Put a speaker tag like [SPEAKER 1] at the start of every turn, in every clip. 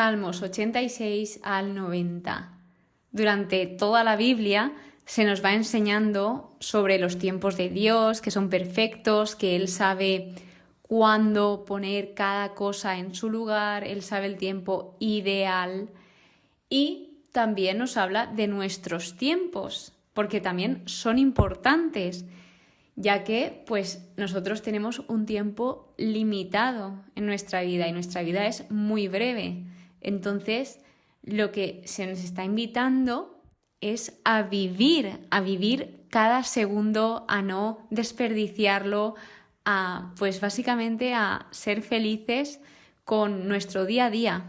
[SPEAKER 1] Salmos 86 al 90. Durante toda la Biblia se nos va enseñando sobre los tiempos de Dios, que son perfectos, que Él sabe cuándo poner cada cosa en su lugar, Él sabe el tiempo ideal, y también nos habla de nuestros tiempos, porque también son importantes, ya que pues nosotros tenemos un tiempo limitado en nuestra vida y nuestra vida es muy breve. Entonces, lo que se nos está invitando es a vivir cada segundo, a no desperdiciarlo, pues básicamente a ser felices con nuestro día a día,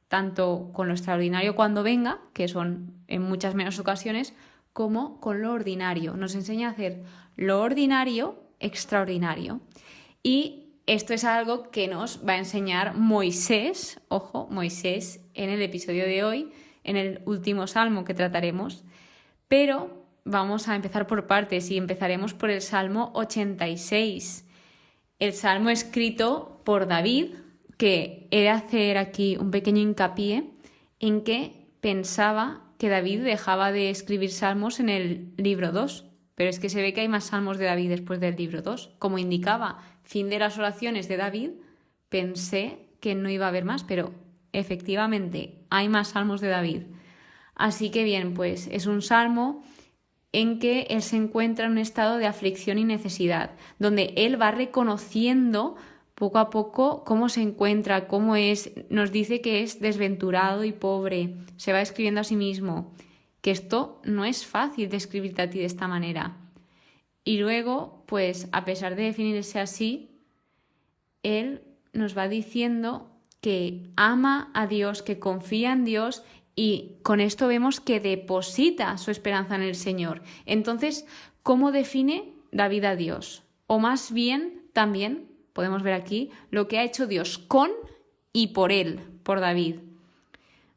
[SPEAKER 1] tanto con lo extraordinario cuando venga, que son en muchas menos ocasiones, como con lo ordinario. Nos enseña a hacer lo ordinario extraordinario. Y esto es algo que nos va a enseñar Moisés, Moisés en el episodio de hoy, en el último salmo que trataremos. Pero vamos a empezar por partes y empezaremos por el Salmo 86. El salmo escrito por David, que he de hacer aquí un pequeño hincapié en que pensaba que David dejaba de escribir salmos en el libro 2, pero es que se ve que hay más salmos de David después del libro 2. Como indicaba fin de las oraciones de David, pensé que no iba a haber más, pero efectivamente hay más salmos de David. Así que bien, pues es un salmo en que él se encuentra en un estado de aflicción y necesidad, donde él va reconociendo poco a poco cómo se encuentra, cómo es, nos dice que es desventurado y pobre, se va escribiendo a sí mismo, que esto no es fácil describirte a ti de esta manera. Y luego, pues a pesar de definirse así, él nos va diciendo que ama a Dios, que confía en Dios y con esto vemos que deposita su esperanza en el Señor. Entonces, ¿cómo define David a Dios? O más bien, también podemos ver aquí lo que ha hecho Dios con y por él, por David.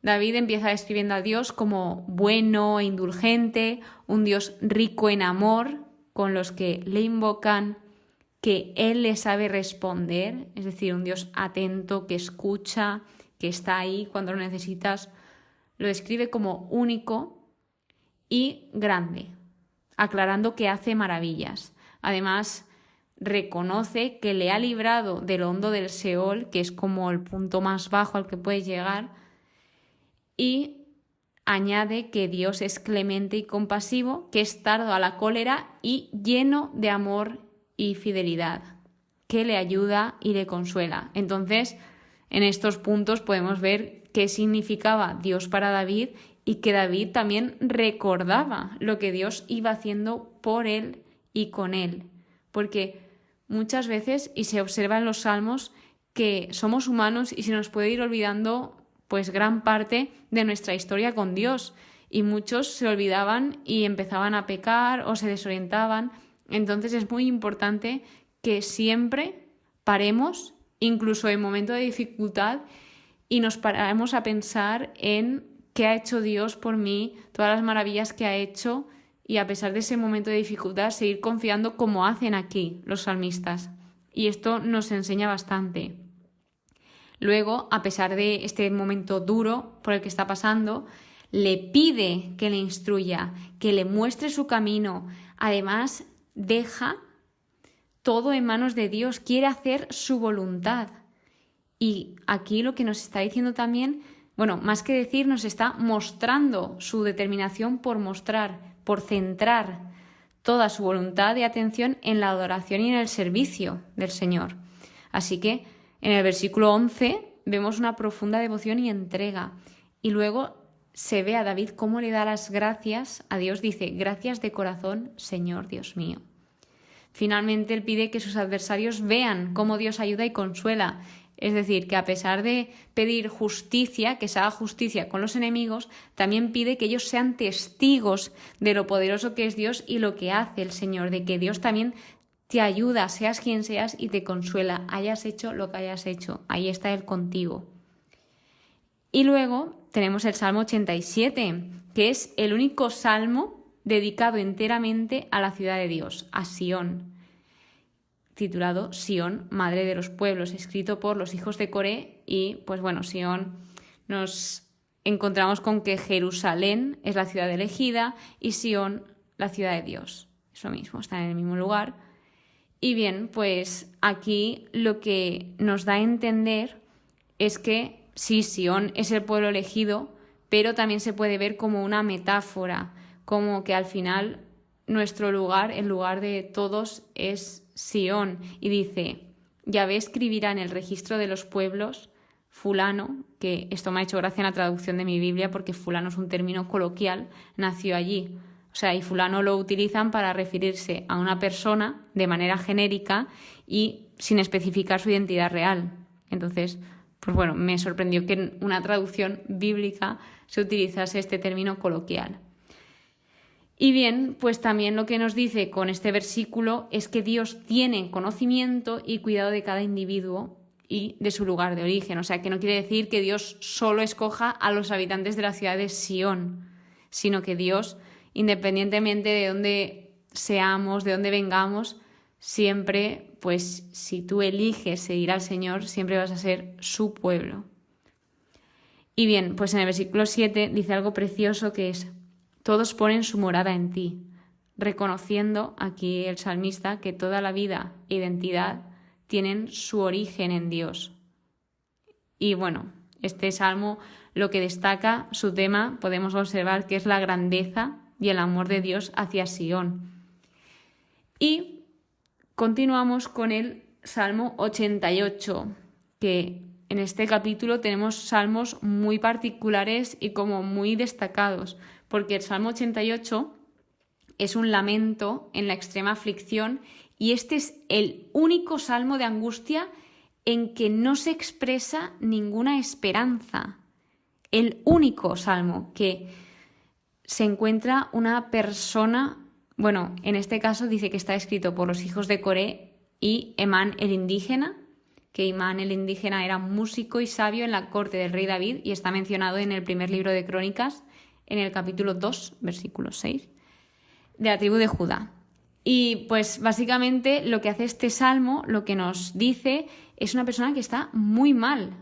[SPEAKER 1] David empieza describiendo a Dios como bueno e indulgente, un Dios rico en amor, con los que le invocan, que Él le sabe responder, es decir, un Dios atento, que escucha, que está ahí cuando lo necesitas. Lo describe como único y grande, aclarando que hace maravillas. Además, reconoce que le ha librado del hondo del Seol, que es como el punto más bajo al que puedes llegar, y añade que Dios es clemente y compasivo, que es tardo a la cólera y lleno de amor y fidelidad, que le ayuda y le consuela. Entonces, en estos puntos podemos ver qué significaba Dios para David y que David también recordaba lo que Dios iba haciendo por él y con él. Porque muchas veces, y se observa en los salmos, que somos humanos y se nos puede ir olvidando pues gran parte de nuestra historia con Dios. Y muchos se olvidaban y empezaban a pecar o se desorientaban. Entonces es muy importante que siempre paremos, incluso en momentos de dificultad, y nos paramos a pensar en qué ha hecho Dios por mí, todas las maravillas que ha hecho, y a pesar de ese momento de dificultad seguir confiando como hacen aquí los salmistas. Y esto nos enseña bastante. Luego, a pesar de este momento duro por el que está pasando, le pide que le instruya, que le muestre su camino. Además, deja todo en manos de Dios, quiere hacer su voluntad. Y aquí lo que nos está diciendo también, más que decir, nos está mostrando su determinación por mostrar, por centrar toda su voluntad y atención en la adoración y en el servicio del Señor. Así que en el versículo 11 vemos una profunda devoción y entrega. Y luego se ve a David cómo le da las gracias a Dios. Dice, gracias de corazón, Señor Dios mío. Finalmente él pide que sus adversarios vean cómo Dios ayuda y consuela. Es decir, que a pesar de pedir justicia, que se haga justicia con los enemigos, también pide que ellos sean testigos de lo poderoso que es Dios y lo que hace el Señor, de que Dios también te ayuda, seas quien seas, y te consuela, hayas hecho lo que hayas hecho. Ahí está Él contigo. Y luego tenemos el Salmo 87, que es el único salmo dedicado enteramente a la ciudad de Dios, a Sión, titulado Sión, Madre de los Pueblos, escrito por los hijos de Coré. Y Sión nos encontramos con que Jerusalén es la ciudad elegida y Sión la ciudad de Dios. Eso mismo, están en el mismo lugar. Y bien, pues aquí lo que nos da a entender es que sí, Sión es el pueblo elegido, pero también se puede ver como una metáfora, como que al final nuestro lugar, el lugar de todos, es Sión. Y dice, Yahvé escribirá en el registro de los pueblos fulano, que esto me ha hecho gracia en la traducción de mi Biblia porque fulano es un término coloquial, nació allí. O sea, y fulano lo utilizan para referirse a una persona de manera genérica y sin especificar su identidad real. Entonces, pues bueno, me sorprendió que en una traducción bíblica se utilizase este término coloquial. Y bien, pues también lo que nos dice con este versículo es que Dios tiene conocimiento y cuidado de cada individuo y de su lugar de origen. O sea, que no quiere decir que Dios solo escoja a los habitantes de la ciudad de Sión, sino que Dios, independientemente de dónde seamos, de dónde vengamos, siempre, pues si tú eliges seguir al Señor, siempre vas a ser su pueblo. Y bien, pues en el versículo 7 dice algo precioso que es: todos ponen su morada en ti, reconociendo aquí el salmista que toda la vida e identidad tienen su origen en Dios. Y bueno, este salmo lo que destaca, su tema, podemos observar que es la grandeza y el amor de Dios hacia Sión. Y continuamos con el Salmo 88, que en este capítulo tenemos salmos muy particulares y como muy destacados, porque el Salmo 88 es un lamento en la extrema aflicción y este es el único salmo de angustia en que no se expresa ninguna esperanza. El único salmo que se encuentra una persona, bueno, en este caso dice que está escrito por los hijos de Coré y Emán el indígena, que Emán el indígena era músico y sabio en la corte del rey David y está mencionado en el primer libro de Crónicas, en el capítulo 2, versículo 6, de la tribu de Judá. Y pues básicamente lo que hace este salmo, lo que nos dice, es una persona que está muy mal.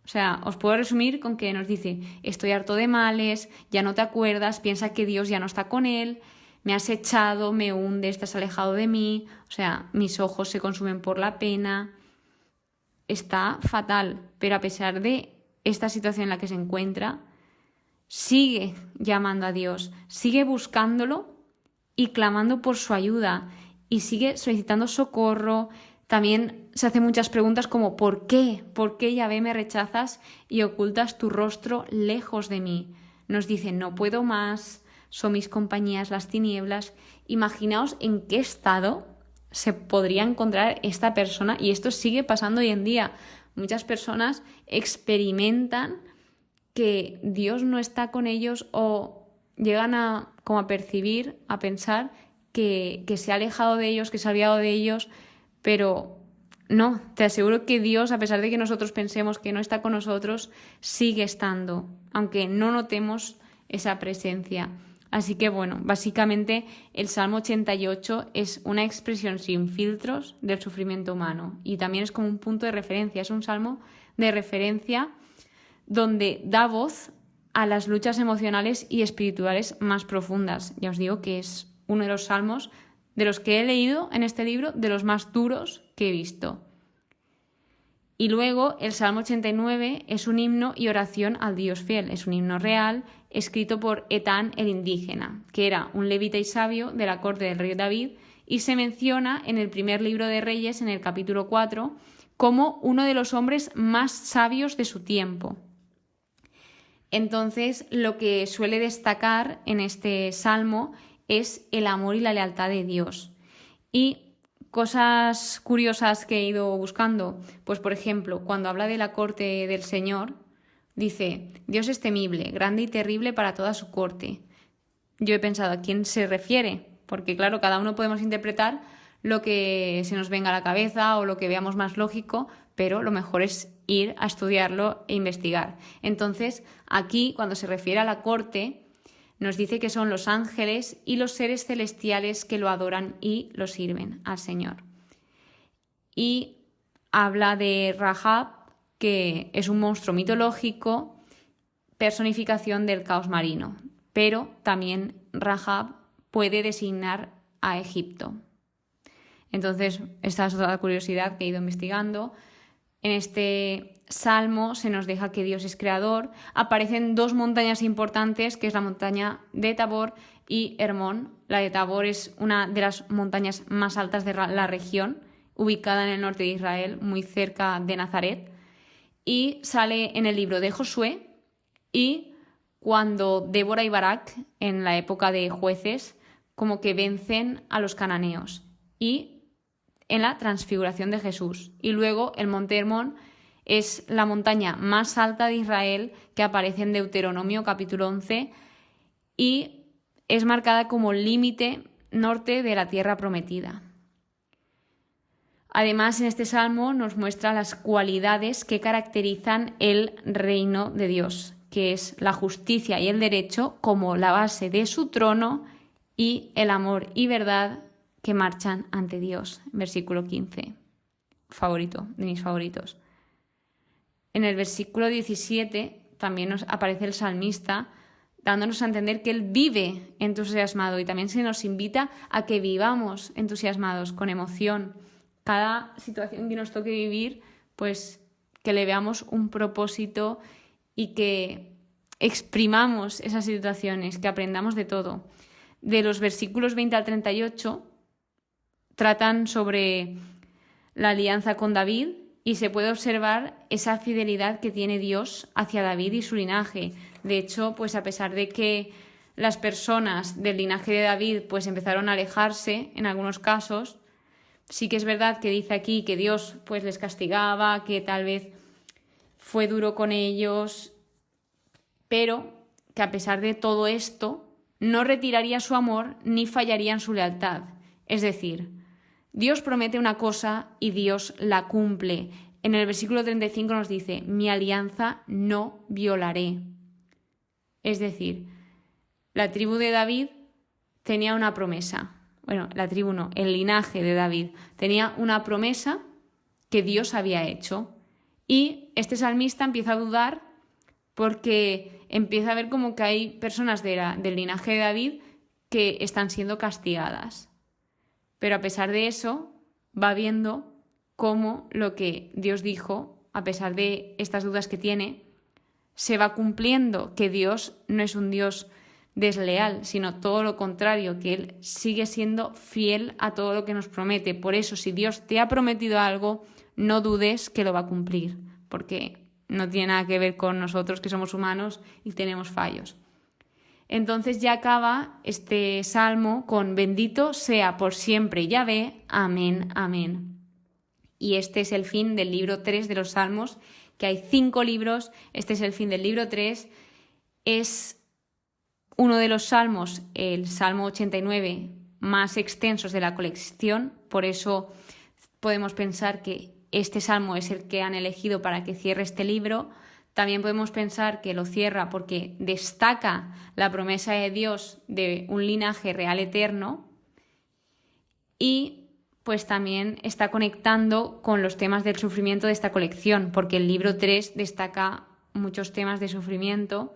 [SPEAKER 1] O sea, os puedo resumir con que nos dice: estoy harto de males, ya no te acuerdas, piensa que Dios ya no está con él, me has echado, me hundes, te has alejado de mí, o sea, mis ojos se consumen por la pena. Está fatal, pero a pesar de esta situación en la que se encuentra, sigue llamando a Dios, sigue buscándolo y clamando por su ayuda y sigue solicitando socorro. También se hace muchas preguntas como ¿por qué? ¿Por qué, Yahvé, me rechazas y ocultas tu rostro lejos de mí? Nos dice: no puedo más, son mis compañías las tinieblas. Imaginaos en qué estado se podría encontrar esta persona, y esto sigue pasando hoy en día. Muchas personas experimentan que Dios no está con ellos o llegan a percibir, a pensar que se ha alejado de ellos, que se ha olvidado de ellos, pero no, te aseguro que Dios, a pesar de que nosotros pensemos que no está con nosotros, sigue estando, aunque no notemos esa presencia. Así que bueno, básicamente el Salmo 88 es una expresión sin filtros del sufrimiento humano y también es como un punto de referencia, es un salmo de referencia donde da voz a las luchas emocionales y espirituales más profundas. Ya os digo que es uno de los salmos de los que he leído en este libro, de los más duros que he visto. Y luego el Salmo 89 es un himno y oración al Dios fiel, es un himno real escrito por Etán el indígena, que era un levita y sabio de la corte del rey David, y se menciona en el primer libro de Reyes, en el capítulo 4, como uno de los hombres más sabios de su tiempo. Entonces, lo que suele destacar en este salmo es el amor y la lealtad de Dios. Y cosas curiosas que he ido buscando, pues por ejemplo, cuando habla de la corte del Señor, dice: Dios es temible, grande y terrible para toda su corte. Yo he pensado, ¿a quién se refiere? Porque claro, cada uno podemos interpretar lo que se nos venga a la cabeza o lo que veamos más lógico, pero lo mejor es ir a estudiarlo e investigar. Entonces, aquí, cuando se refiere a la corte, nos dice que son los ángeles y los seres celestiales que lo adoran y lo sirven al Señor. Y habla de Rahab, que es un monstruo mitológico personificación del caos marino, pero también Rahab puede designar a Egipto. Entonces, esta es otra curiosidad que he ido investigando. En este salmo se nos deja que Dios es creador. Aparecen dos montañas importantes, que es la montaña de Tabor y Hermón. La de Tabor es una de las montañas más altas de la región, ubicada en el norte de Israel, muy cerca de Nazaret. Y sale en el libro de Josué, y cuando Débora y Barak, en la época de jueces, como que vencen a los cananeos, y en la transfiguración de Jesús. Y luego el monte Hermón es la montaña más alta de Israel, que aparece en Deuteronomio capítulo 11, y es marcada como límite norte de la tierra prometida. Además, en este salmo nos muestra las cualidades que caracterizan el reino de Dios, que es la justicia y el derecho como la base de su trono, y el amor y verdad que marchan ante Dios. Versículo 15. Favorito, de mis favoritos. En el versículo 17 también nos aparece el salmista dándonos a entender que él vive entusiasmado, y también se nos invita a que vivamos entusiasmados, con emoción. Cada situación que nos toque vivir, pues que le veamos un propósito y que exprimamos esas situaciones, que aprendamos de todo. De los versículos 20 al 38 tratan sobre la alianza con David, y se puede observar esa fidelidad que tiene Dios hacia David y su linaje. De hecho, pues a pesar de que las personas del linaje de David pues empezaron a alejarse en algunos casos, sí que es verdad que dice aquí que Dios pues les castigaba, que tal vez fue duro con ellos, pero que a pesar de todo esto no retiraría su amor ni fallaría en su lealtad. Es decir, Dios promete una cosa y Dios la cumple. En el versículo 35 nos dice: mi alianza no violaré. Es decir, la tribu de David tenía una promesa. Bueno, la tribu no, el linaje de David tenía una promesa que Dios había hecho. Y este salmista empieza a dudar porque empieza a ver como que hay personas del linaje de David que están siendo castigadas. Pero a pesar de eso, va viendo cómo lo que Dios dijo, a pesar de estas dudas que tiene, se va cumpliendo, que Dios no es un Dios desleal, sino todo lo contrario, que Él sigue siendo fiel a todo lo que nos promete. Por eso, si Dios te ha prometido algo, no dudes que lo va a cumplir, porque no tiene nada que ver con nosotros, que somos humanos y tenemos fallos. Entonces ya acaba este salmo con: bendito sea por siempre Yahvé, amén, amén. Y este es el fin del libro 3 de los Salmos, que hay 5 libros, este es el fin del libro 3, es uno de los salmos, el Salmo 89, más extensos de la colección, por eso podemos pensar que este salmo es el que han elegido para que cierre este libro. También podemos pensar que lo cierra porque destaca la promesa de Dios de un linaje real eterno, y pues también está conectando con los temas del sufrimiento de esta colección, porque el libro 3 destaca muchos temas de sufrimiento,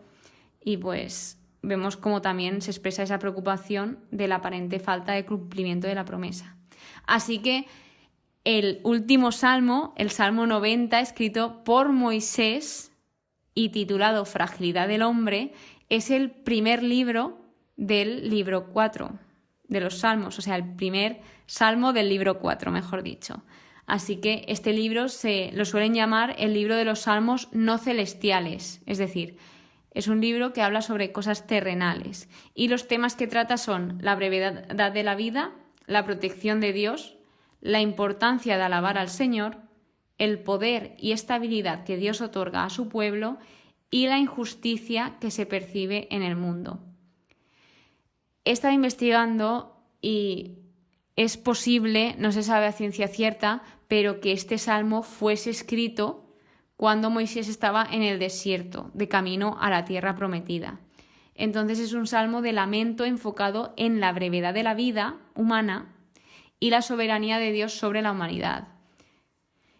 [SPEAKER 1] y pues vemos cómo también se expresa esa preocupación de la aparente falta de cumplimiento de la promesa. Así que el último salmo, el Salmo 90, escrito por Moisés y titulado Fragilidad del hombre, es el primer libro del libro 4 de los Salmos, o sea, el primer salmo del libro 4, mejor dicho. Así que este libro lo suelen llamar el libro de los salmos no celestiales, es decir, es un libro que habla sobre cosas terrenales, y los temas que trata son la brevedad de la vida, la protección de Dios, la importancia de alabar al Señor, el poder y estabilidad que Dios otorga a su pueblo y la injusticia que se percibe en el mundo. He estado investigando y es posible, no se sabe a ciencia cierta, pero que este salmo fuese escrito cuando Moisés estaba en el desierto, de camino a la tierra prometida. Entonces es un salmo de lamento enfocado en la brevedad de la vida humana y la soberanía de Dios sobre la humanidad.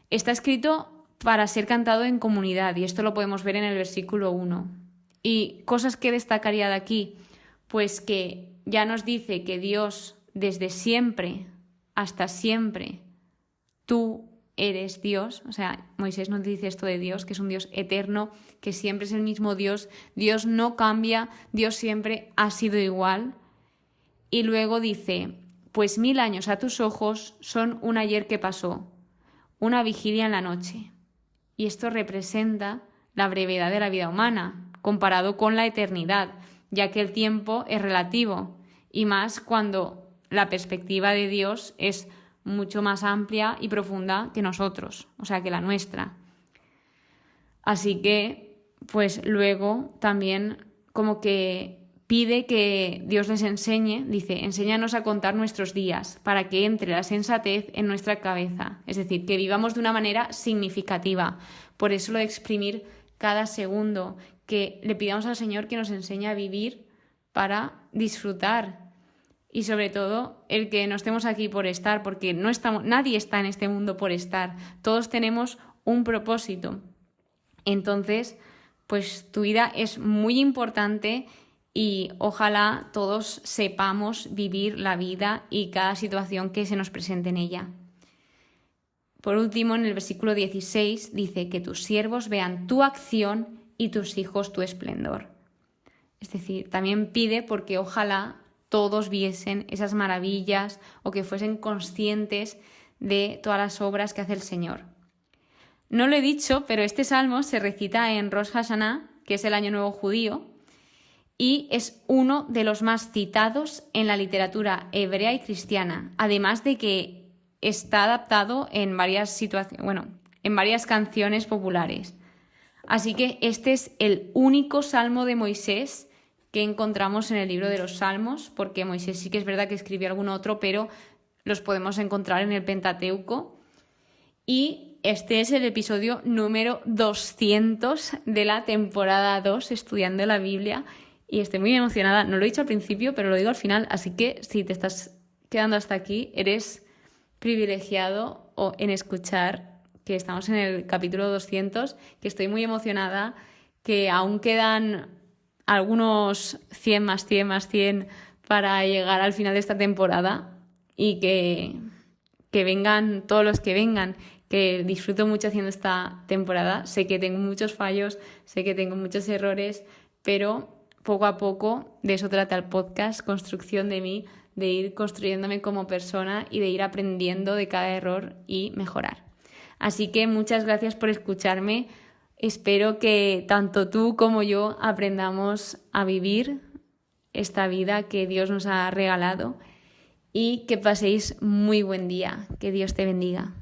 [SPEAKER 1] Está escrito para ser cantado en comunidad, y esto lo podemos ver en el versículo 1. Y cosas que destacaría de aquí, pues que ya nos dice que Dios desde siempre hasta siempre, tú eres Dios. O sea, Moisés nos dice esto de Dios, que es un Dios eterno, que siempre es el mismo Dios. Dios no cambia, Dios siempre ha sido igual. Y luego dice, pues 1000 años a tus ojos son un ayer que pasó, una vigilia en la noche. Y esto representa la brevedad de la vida humana, comparado con la eternidad, ya que el tiempo es relativo, y más cuando la perspectiva de Dios es mucho más amplia y profunda que nosotros, o sea, que la nuestra. Así que, pues luego también como que pide que Dios les enseñe, dice, enséñanos a contar nuestros días para que entre la sensatez en nuestra cabeza, es decir, que vivamos de una manera significativa. Por eso lo de exprimir cada segundo, que le pidamos al Señor que nos enseñe a vivir para disfrutar. Y sobre todo el que no estemos aquí por estar, porque nadie está en este mundo por estar, todos tenemos un propósito. Entonces, pues tu vida es muy importante y ojalá todos sepamos vivir la vida y cada situación que se nos presente en ella. Por último, en el versículo 16 dice que tus siervos vean tu acción y tus hijos tu esplendor. Es decir, también pide porque ojalá todos viesen esas maravillas o que fuesen conscientes de todas las obras que hace el Señor. No lo he dicho, pero este salmo se recita en Rosh Hashanah, que es el Año Nuevo judío, y es uno de los más citados en la literatura hebrea y cristiana, además de que está adaptado en varias canciones populares. Así que este es el único salmo de Moisés que encontramos en el libro de los Salmos, porque Moisés sí que es verdad que escribió algún otro, pero los podemos encontrar en el Pentateuco. Y este es el episodio número 200 de la temporada 2, Estudiando la Biblia, y estoy muy emocionada. No lo he dicho al principio, pero lo digo al final, así que si te estás quedando hasta aquí, eres privilegiado en escuchar que estamos en el capítulo 200, que estoy muy emocionada, que aún quedan algunos 100 más 100 más 100 para llegar al final de esta temporada y que vengan todos los que vengan, que disfruto mucho haciendo esta temporada. Sé que tengo muchos fallos, sé que tengo muchos errores, pero poco a poco de eso trata el podcast, construcción de mí, de ir construyéndome como persona y de ir aprendiendo de cada error y mejorar. Así que muchas gracias por escucharme. Espero que tanto tú como yo aprendamos a vivir esta vida que Dios nos ha regalado y que paséis muy buen día. Que Dios te bendiga.